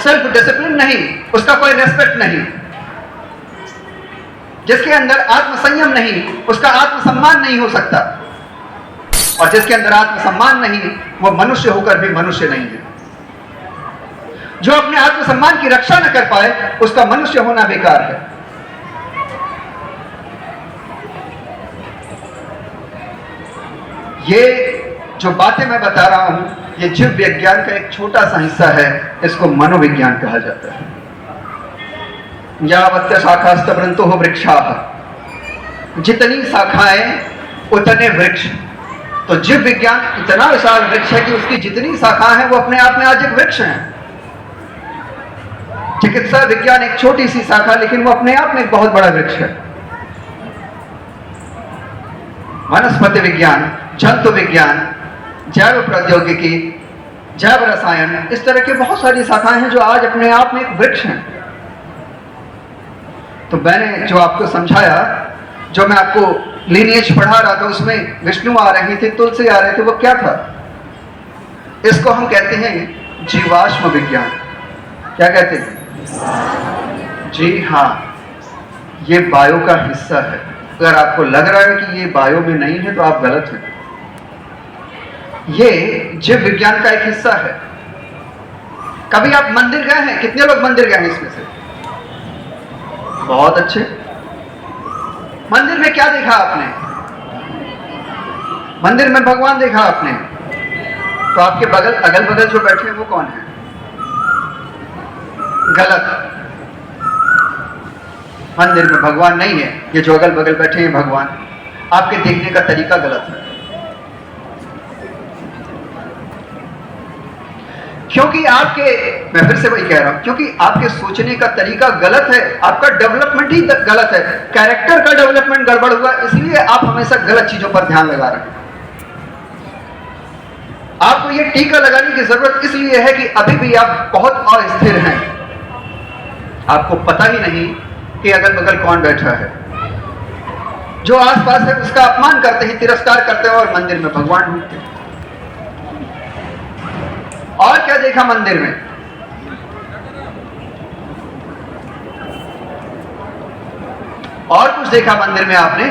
Self discipline नहीं, उसका कोई रेस्पेक्ट नहीं। जिसके अंदर आत्मसंयम नहीं, उसका आत्मसम्मान नहीं हो सकता। और जिसके अंदर आत्मसम्मान नहीं, वो मनुष्य होकर भी मनुष्य नहीं है। जो अपने आत्मसम्मान की रक्षा न कर पाए, उसका मनुष्य होना बेकार है। ये जो बातें मैं बता रहा हूं, ये जीव विज्ञान का एक छोटा सा हिस्सा है। इसको मनोविज्ञान कहा जाता है। यावत्य शाखास्तवृंतो वृक्षाः, जितनी शाखाएं उतने वृक्ष। तो जीव विज्ञान इतना विशाल वृक्ष है कि उसकी जितनी शाखाएं हैं वो अपने आप में आज एक वृक्ष है। चिकित्सा विज्ञान एक छोटी सी शाखा, लेकिन वो अपने आप में एक बहुत बड़ा वृक्ष है। वनस्पति विज्ञान, जंतु विज्ञान, जैव प्रौद्योगिकी, जैव रसायन, इस तरह की बहुत सारी शाखाएं हैं जो आज अपने आप में एक वृक्ष हैं। तो मैंने जो आपको समझाया, जो मैं आपको लीनिएज पढ़ा रहा था, उसमें विष्णु आ रही थी, तुलसी आ रहे थे, वो क्या था? इसको हम कहते हैं जीवाश्म विज्ञान। क्या कहते हैं? जी हाँ, ये बायो का हिस्सा है। अगर आपको लग रहा है कि ये बायो में नहीं है तो आप गलत हैं। ये जीव विज्ञान का एक हिस्सा है। कभी आप मंदिर गए हैं? कितने लोग मंदिर गए हैं इसमें से? बहुत अच्छे। मंदिर में क्या देखा आपने? मंदिर में भगवान देखा आपने। तो आपके बगल अगल बगल जो बैठे हैं वो कौन है? गलत। मंदिर में भगवान नहीं है। ये जो अगल बगल बैठे हैं भगवान। आपके देखने का तरीका गलत है। क्योंकि आपके, मैं फिर से वही कह रहा हूं, क्योंकि आपके सोचने का तरीका गलत है। आपका डेवलपमेंट ही गलत है। कैरेक्टर का डेवलपमेंट गड़बड़ हुआ, इसलिए आप हमेशा गलत चीजों पर ध्यान लगा रहे हैं। आपको ये टीका लगाने की जरूरत इसलिए है कि अभी भी आप बहुत अस्थिर हैं। आपको पता ही नहीं कि अगल बगल कौन बैठा है। जो आसपास है उसका अपमान करते हैं, तिरस्कार करते हैं और मंदिर में भगवान ढूंढते हैं। और क्या देखा मंदिर में? और कुछ देखा मंदिर में आपने?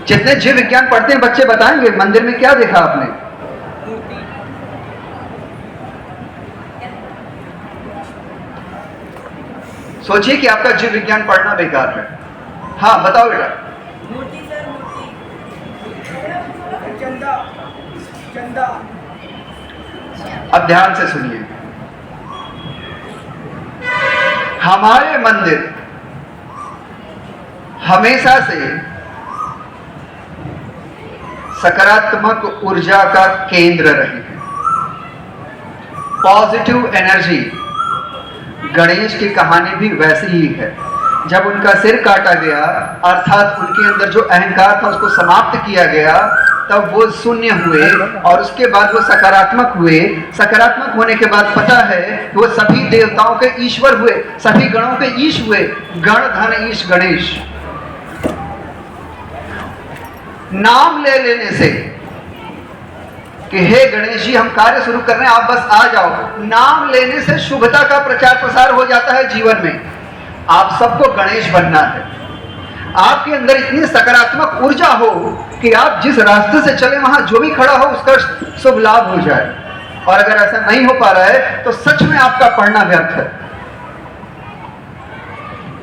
जितने जीव विज्ञान पढ़ते हैं बच्चे बताएंगे, मंदिर में क्या देखा आपने? सोचिए कि आपका जीव विज्ञान पढ़ना बेकार है। हाँ बताओ बेटा। मूर्ति सर, मूर्ति। चंदा, चंदा। अब ध्यान से सुनिए। हमारे मंदिर हमेशा से सकारात्मक ऊर्जा का केंद्र रहे हैं। Positive energy. गणेश की कहानी भी वैसी ही है। जब उनका सिर काटा गया, अर्थात उनके अंदर जो अहंकार था उसको समाप्त किया गया, तब वो शून्य हुए और उसके बाद वो सकारात्मक हुए। सकारात्मक होने के बाद पता है वो सभी देवताओं के ईश्वर हुए, सभी गणों के ईश हुए। गण धन ईश गणेश। नाम ले लेने से कि हे गणेश जी हम कार्य शुरू कर रहे हैं, आप बस आ जाओ, नाम लेने से शुभता का प्रचार प्रसार हो जाता है जीवन में। आप सबको गणेश बनना है। आपके अंदर इतनी सकारात्मक ऊर्जा हो कि आप जिस रास्ते से चले वहां जो भी खड़ा हो उसका शुभ लाभ हो जाए। और अगर ऐसा नहीं हो पा रहा है तो सच में आपका पढ़ना व्यर्थ है।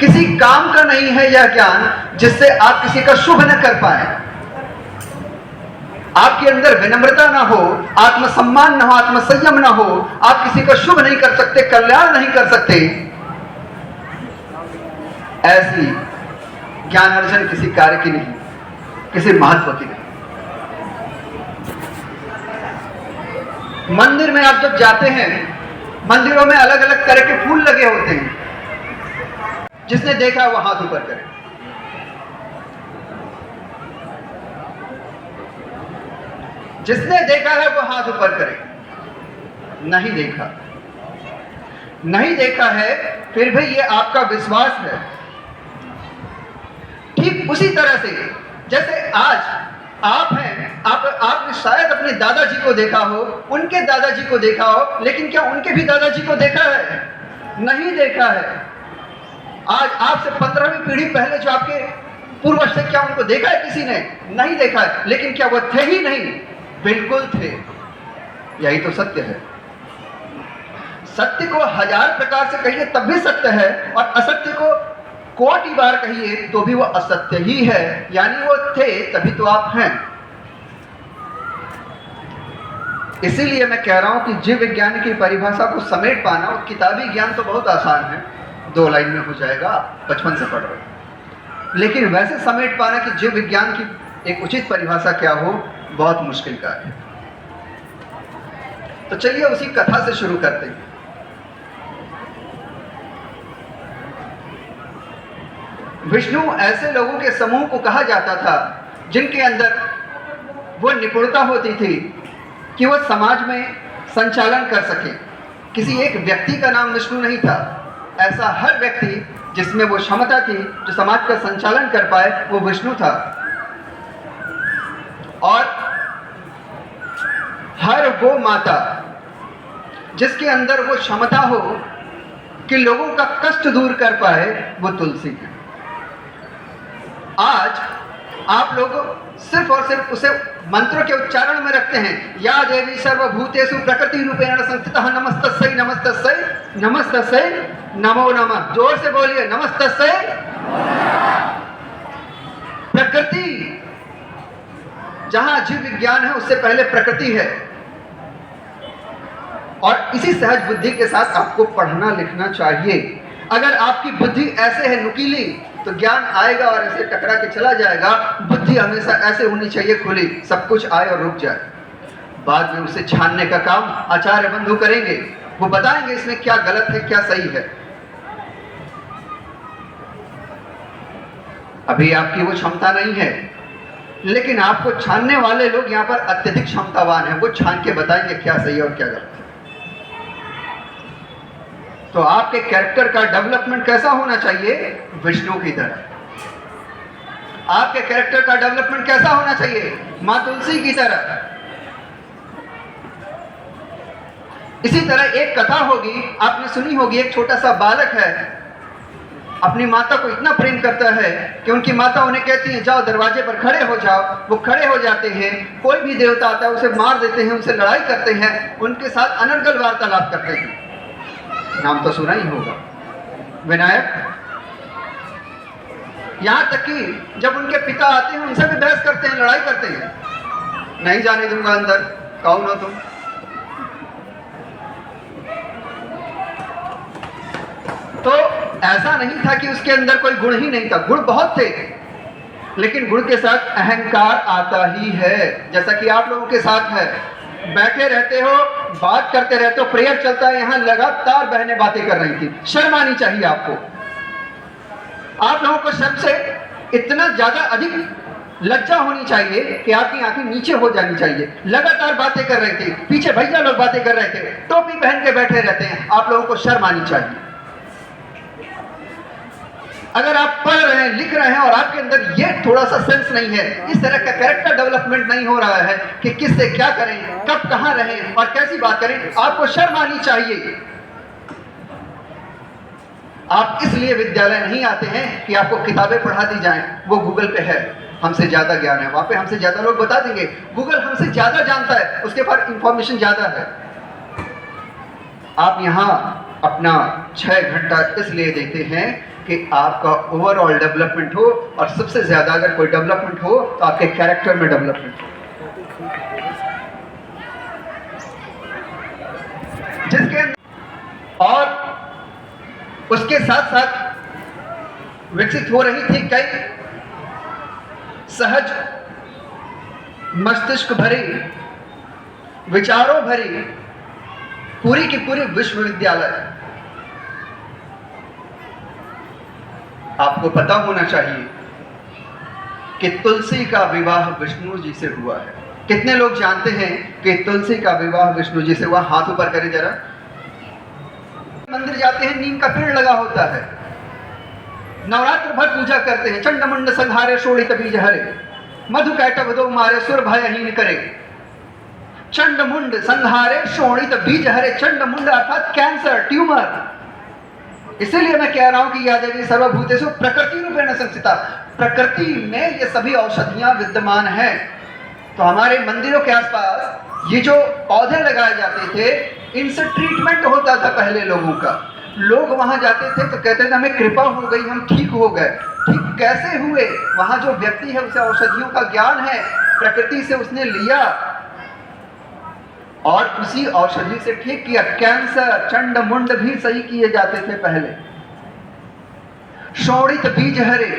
किसी काम का नहीं है यह ज्ञान जिससे आप किसी का शुभ न कर पाए। आपके अंदर विनम्रता ना हो, आत्मसम्मान ना हो, आत्मसंयम ना हो, आप किसी का शुभ नहीं कर सकते, कल्याण नहीं कर सकते। ऐसी ज्ञान अर्जन किसी कार्य की नहीं, किसी महत्व की नहीं। मंदिर में आप जब जाते हैं, मंदिरों में अलग अलग तरह के फूल लगे होते हैं। जिसने देखा वो हाथ ऊपर करे। जिसने देखा है वो हाथ ऊपर करे। नहीं देखा, नहीं देखा है, फिर भी ये आपका विश्वास है। ठीक उसी तरह से जैसे आज आप हैं, आपने शायद अपने दादाजी को देखा हो, उनके दादाजी को देखा हो, लेकिन क्या उनके भी दादाजी को देखा है? नहीं देखा है। आज आपसे 15वीं पीढ़ी पहले जो आपके पूर्वज थे, क्या उनको देखा है किसी ने? नहीं देखा है। लेकिन क्या वो थे ही नहीं? बिल्कुल थे। यही तो सत्य है। सत्य को 1000 प्रकार से कहिए तब भी सत्य है, और असत्य को कोटि बार कहिए तो भी वो असत्य ही है। यानी वो थे तभी तो आप हैं। इसीलिए मैं कह रहा हूं कि जीव विज्ञान की परिभाषा को समेट पाना, और किताबी ज्ञान तो बहुत आसान है, 2 लाइन में हो जाएगा, बचपन से पढ़ रहे हो। लेकिन वैसे समेट पाना कि जीव विज्ञान की एक उचित परिभाषा क्या हो, बहुत मुश्किल कार्य है। तो चलिए उसी कथा से शुरू करते हैं। विष्णु ऐसे लोगों के समूह को कहा जाता था जिनके अंदर वो निपुणता होती थी कि वो समाज में संचालन कर सके। किसी एक व्यक्ति का नाम विष्णु नहीं था। ऐसा हर व्यक्ति जिसमें वो क्षमता थी जो समाज का संचालन कर पाए, वो विष्णु था। और हर वो माता जिसके अंदर वो क्षमता हो कि लोगों का कष्ट दूर कर पाए, वो तुलसी है। आज आप लोग सिर्फ और सिर्फ उसे मंत्रों के उच्चारण में रखते हैं। या देवी सर्वभूतेषु प्रकृति रूपेण संस्थितः नमस्तस्यै नमस्तस्यै नमस्तस्यै नमो नमः। जोर से बोलिए, नमस्तस्यै। प्रकृति, जहां जीव विज्ञान है उससे पहले प्रकृति है। और इसी सहज बुद्धि के साथ आपको पढ़ना लिखना चाहिए। अगर आपकी बुद्धि ऐसे है नुकीली, तो ज्ञान आएगा और ऐसे टकरा के चला जाएगा। बुद्धि हमेशा ऐसे होनी चाहिए खुली, सब कुछ आए और रुक जाए। बाद में उसे छानने का काम आचार्य बंधु करेंगे। वो बताएंगे इसमें क्या गलत है, क्या सही है। अभी आपकी वो क्षमता नहीं है, लेकिन आपको छानने वाले लोग यहाँ पर अत्यधिक क्षमतावान हैं। वो छान के बताएंगे क्या सही है और क्या गलत है। तो आपके कैरेक्टर का डेवलपमेंट कैसा होना चाहिए? विष्णु की तरह। आपके कैरेक्टर का डेवलपमेंट कैसा होना चाहिए? मां तुलसी की तरह। इसी तरह एक कथा होगी, आपने सुनी होगी। एक छोटा सा बालक है, अपनी माता को इतना प्रेम करता है कि उनकी माता उन्हें कहती है जाओ दरवाजे पर खड़े हो जाओ। वो खड़े हो जाते हैं। कोई भी देवता आता है उसे मार देते हैं, उनसे लड़ाई करते हैं, उनके साथ अनर्गल वार्तालाप करते हैं। नाम तो सुना ही होगा, विनायक। यहां तक कि जब उनके पिता आते हैं उनसे भी बहस करते हैं, लड़ाई करते हैं। नहीं जाने दूंगा अंदर, कौन हो तुम? तो ऐसा नहीं था कि उसके अंदर कोई गुण ही नहीं था, गुण बहुत थे, लेकिन गुण के साथ अहंकार आता ही है। जैसा कि आप लोगों के साथ है, बैठे रहते हो, बात करते रहते हो, प्रेयर चलता है, यहां लगातार बहनें बातें कर रही थी। शर्म आनी चाहिए आपको। आप लोगों को शर्म से इतना ज्यादा अधिक लज्जा होनी चाहिए कि आपकी आंखें नीचे हो जानी चाहिए। लगातार बातें कर रहे थे, पीछे भैया लोग बातें कर रहे थे, टोपी पहन के बैठे रहते हैं। आप लोगों को शर्म आनी चाहिए। अगर आप पढ़ रहे हैं, लिख रहे हैं और आपके अंदर ये थोड़ा सा सेंस नहीं है, इस तरह का कैरेक्टर डेवलपमेंट नहीं हो रहा है कि किससे क्या करें, कब कहां रहें और कैसी बात करें, आपको शर्म आनी चाहिए। आप इसलिए विद्यालय नहीं आते हैं कि आपको किताबें पढ़ा दी जाएं। वो गूगल पे है, हमसे ज्यादा ज्ञान है, वहां पे हमसे ज्यादा लोग बता देंगे। गूगल हमसे ज्यादा जानता है, उसके पास इंफॉर्मेशन ज्यादा है। आप यहां अपना 6 घंटा इसलिए देते हैं कि आपका ओवरऑल डेवलपमेंट हो, और सबसे ज्यादा अगर कोई डेवलपमेंट हो तो आपके कैरेक्टर में डेवलपमेंट हो, जिसके और उसके साथ साथ विकसित हो रही थी कई सहज मस्तिष्क भरी, विचारों भरी पूरी की पूरी विश्वविद्यालय। आपको पता होना चाहिए कि तुलसी का विवाह विष्णु जी से हुआ है। कितने लोग जानते हैं कि तुलसी का विवाह विष्णु जी से हुआ? हाथ ऊपर करें जरा। मंदिर जाते हैं, नीम का पेड़ लगा होता है, नवरात्र भर पूजा करते हैं, चंड मुंड संहारे शोणित बीज हरे। मधु कैटभ दो मारे सुर भयहीन करे, चंड मुंड संहारे शोणित बीज हरे। चंड मुंड अर्थात कैंसर, ट्यूमर। इसीलिए मैं कह रहा हूं कि या देवी सर्वभूतेषु प्रकृति रूपेण संस्थिता, प्रकृति में ये सभी औषधियां विद्यमान हैं। तो हमारे मंदिरों के आसपास ये जो पौधे लगाए जाते थे, इनसे ट्रीटमेंट होता था पहले लोगों का। लोग वहां जाते थे तो कहते थे हमें कृपा हो गई, हम ठीक हो गए। ठीक कैसे हुए? वहां जो व्यक्ति है उसे औषधियों का ज्ञान है, प्रकृति से उसने लिया और उसी औषधि से ठीक किया। कैंसर, चंड मुंड भी सही किए जाते थे पहले। शोणित बीज हरे,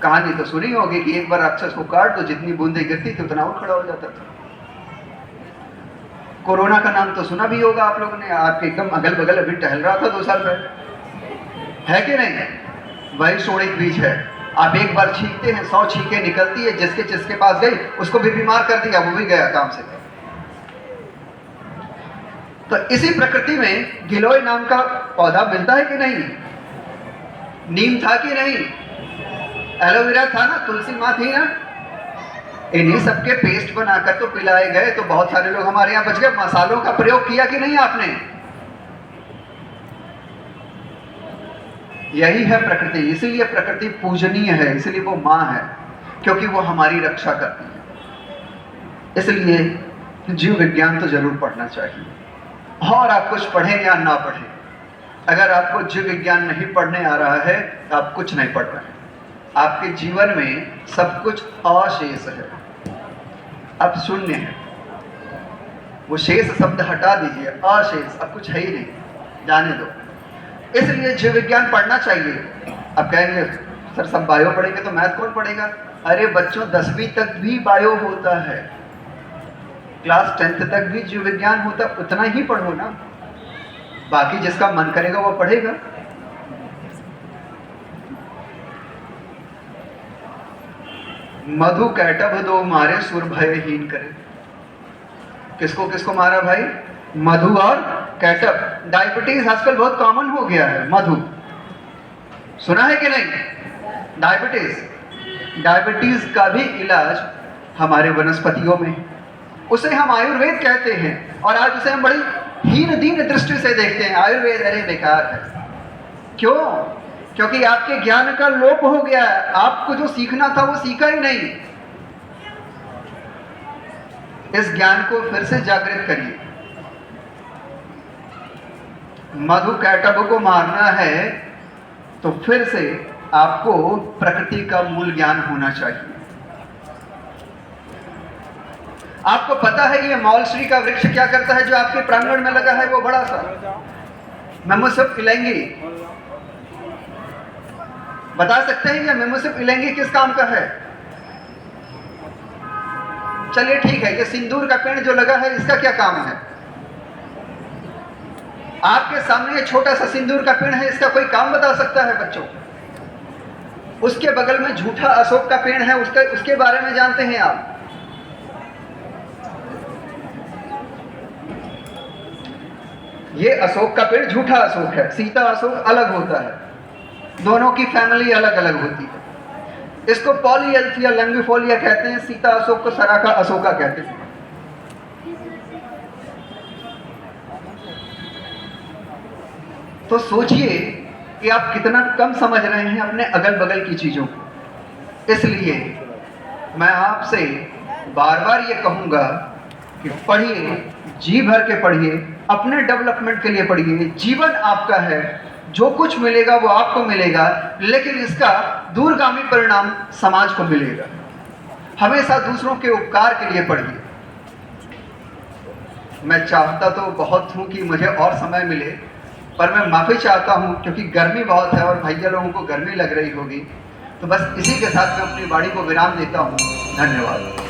कहानी तो सुनी होगी कि एक बार राक्षस को काट तो जितनी बूंदे गिरती थी उतना और खड़ा हो जाता था। कोरोना का नाम तो सुना भी होगा आप लोगों ने, आपके एकदम अगल बगल अभी टहल रहा था 2 साल पहले, है कि नहीं? वही शोणित बीज है। आप एक बार छींकते हैं 100 छींके निकलती है, जिसके पास गई उसको भी बीमार कर दिया, वो भी गया काम से। तो इसी प्रकृति में गिलोय नाम का पौधा मिलता है कि नहीं? नीम था कि नहीं? एलोवेरा था ना, तुलसी माँ थी ना। इन्हीं सबके पेस्ट बनाकर तो पिलाए गए, तो बहुत सारे लोग हमारे यहाँ बच गए। मसालों का प्रयोग किया कि नहीं आपने? यही है प्रकृति। इसीलिए प्रकृति पूजनीय है, इसलिए वो माँ है, क्योंकि वो हमारी रक्षा करती है। इसलिए जीव विज्ञान तो जरूर पढ़ना चाहिए। और आप कुछ पढ़ें या ना पढ़ें, अगर आपको जीव विज्ञान नहीं पढ़ने आ रहा है तो आप कुछ नहीं पढ़ रहे हैं। आपके जीवन में सब कुछ अशेष है, अब शून्य है। वो शेष शब्द हटा दीजिए, अशेष, अब कुछ है ही नहीं, जाने दो। इसलिए जीव विज्ञान पढ़ना चाहिए। अब कहेंगे सर सब बायो पढ़ेंगे तो मैथ कौन पढ़ेगा? अरे बच्चों 10वीं तक भी बायो होता है, क्लास 10th तक भी जीव विज्ञान होता, उतना ही पढ़ो ना। बाकी जिसका मन करेगा वो पढ़ेगा। मधु कैटभ दो मारे सुर भयहीन करे। किसको किसको मारा भाई? मधु और कैटभ। डायबिटीज आजकल बहुत कॉमन हो गया है। मधु सुना है कि नहीं? डायबिटीज का भी इलाज हमारे वनस्पतियों में, उसे हम आयुर्वेद कहते हैं। और आज उसे हम बड़ी हीन दीन दृष्टि से देखते हैं। आयुर्वेद अरे बेकार है। क्यों? क्योंकि आपके ज्ञान का लोप हो गया है। आपको जो सीखना था वो सीखा ही नहीं। इस ज्ञान को फिर से जागृत करिए। मधु कैटभ को मारना है तो फिर से आपको प्रकृति का मूल ज्ञान होना चाहिए। आपको पता है ये मौलश्री का वृक्ष क्या करता है जो आपके प्रांगण में लगा है वो बड़ा सा मेमुसिफ इलेंगी? बता सकते हैं ये मेमुसिफ इलेंगी किस काम का है? चलिए ठीक है, ये सिंदूर का पेड़ जो लगा है इसका क्या काम है? आपके सामने ये छोटा सा सिंदूर का पेड़ है, इसका कोई काम बता सकता है बच्चों? उसके बगल में झूठा अशोक का पेड़ है, उसके बारे में जानते हैं आप? ये अशोक का पेड़ झूठा अशोक है, सीता अशोक अलग होता है, दोनों की फैमिली अलग अलग होती है। इसको पॉलीएल्थिया लंगिफोलिया कहते हैं, सीता अशोक को सराका अशोका कहते हैं। तो सोचिए कि आप कितना कम समझ रहे हैं अपने अगल बगल की चीजों को। इसलिए मैं आपसे बार बार ये कहूंगा कि पढ़िए, जी भर के पढ़िए, अपने डेवलपमेंट के लिए पढ़िए। जीवन आपका है, जो कुछ मिलेगा वो आपको मिलेगा, लेकिन इसका दूरगामी परिणाम समाज को मिलेगा। हमेशा दूसरों के उपकार के लिए पढ़िए। मैं चाहता तो बहुत हूं कि मुझे और समय मिले, पर मैं माफी चाहता हूं क्योंकि गर्मी बहुत है और भैया लोगों को गर्मी लग रही होगी। तो बस इसी के साथ मैं अपनी वाणी को विराम देता हूं। धन्यवाद।